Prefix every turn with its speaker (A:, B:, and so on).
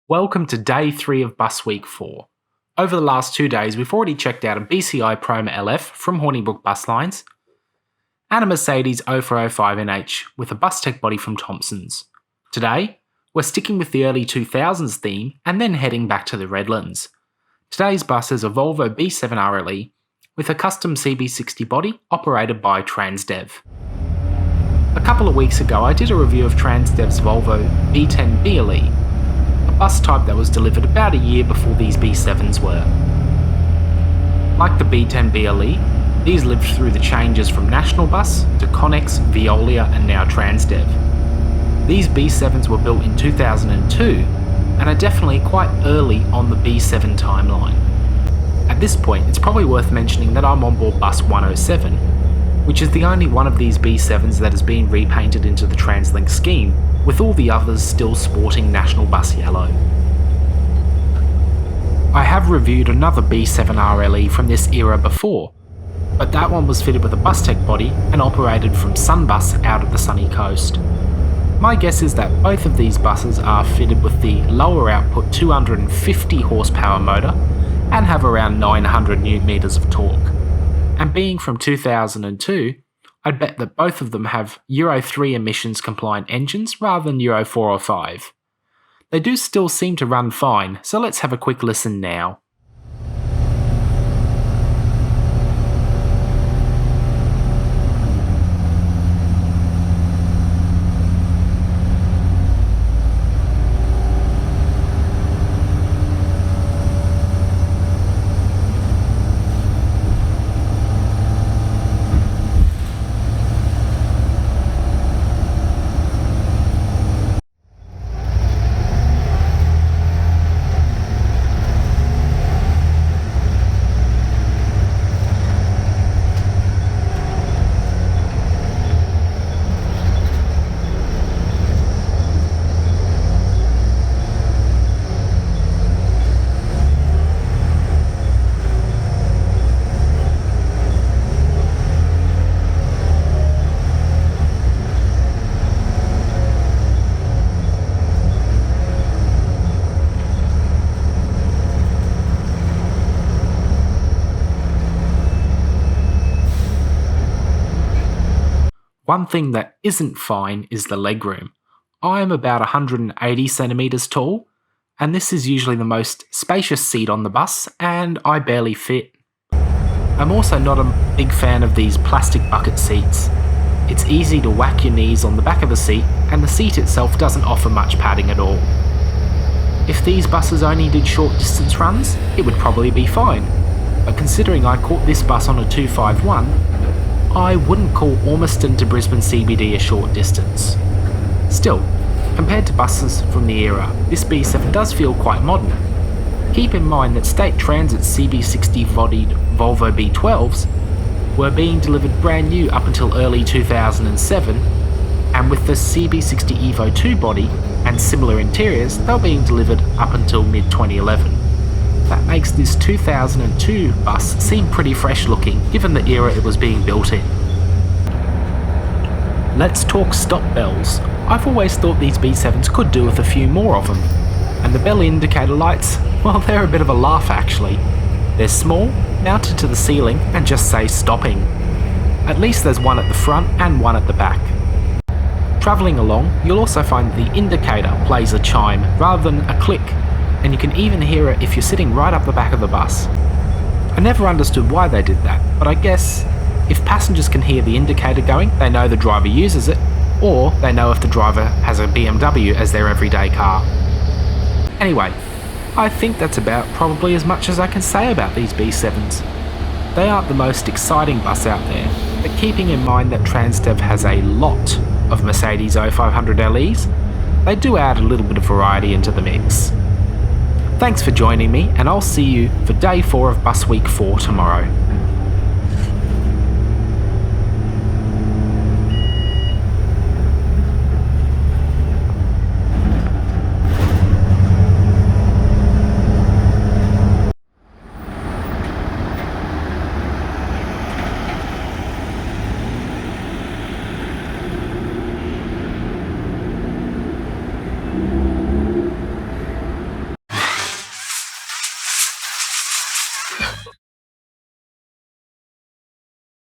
A: Welcome to day 3 of Busweek 4. Over the last 2 days, we've already checked out a BCI Proma LF from Hornibrook Bus Lines and a Mercedes O500LE with a bus tech body from Thompson's. Today, we're sticking with the early 2000s theme and then heading back to the Redlands. Today's bus is a Volvo B7RLE with a custom CB60 body operated by Transdev. A couple of weeks ago, I did a review of Transdev's Volvo B10RLE, bus type that was delivered about a year before these B7s were. Like the B10RLE, these lived through the changes from National Bus to Connex, Veolia and now Transdev. These B7s were built in 2002 and are definitely quite early on the B7 timeline. At this point, it's probably worth mentioning that I'm on board bus 107, which is the only one of these B7s that has been repainted into the TransLink scheme, with all the others still sporting National Bus yellow. I have reviewed another B7RLE from this era before, but that one was fitted with a bus tech body and operated from Sunbus out of the sunny coast. My guess is that both of these buses are fitted with the lower output 250 horsepower motor and have around 900 Nm of torque. And being from 2002, I'd bet that both of them have Euro 3 emissions compliant engines rather than Euro 4 or 5. They do still seem to run fine, so let's have a quick listen now. One thing that isn't fine is the legroom. I am about 180 centimeters tall, and this is usually the most spacious seat on the bus, and I barely fit. I'm also not a big fan of these plastic bucket seats. It's easy to whack your knees on the back of the seat, and the seat itself doesn't offer much padding at all. If these buses only did short distance runs, it would probably be fine, but considering I caught this bus on a 251, I wouldn't call Ormiston to Brisbane CBD a short distance. Still, compared to buses from the era, this B7 does feel quite modern. Keep in mind that State Transit's CB60 bodied Volvo B12s were being delivered brand new up until early 2007, and with the CB60 Evo 2 body and similar interiors, they were being delivered up until mid-2011. That makes this 2002 bus seem pretty fresh looking, given the era it was being built in. Let's talk stop bells. I've always thought these B7s could do with a few more of them. And the bell indicator lights, well, they're a bit of a laugh actually. They're small, mounted to the ceiling, and just say stopping. At least there's one at the front and one at the back. Travelling along, you'll also find the indicator plays a chime rather than a click, and you can even hear it if you're sitting right up the back of the bus. I never understood why they did that, but I guess if passengers can hear the indicator going, they know the driver uses it, or they know if the driver has a BMW as their everyday car. Anyway, I think that's about probably as much as I can say about these B7s. They aren't the most exciting bus out there, but keeping in mind that Transdev has a lot of Mercedes O500LEs, they do add a little bit of variety into the mix. Thanks for joining me, and I'll see you for day 4 of Busweek 4 tomorrow.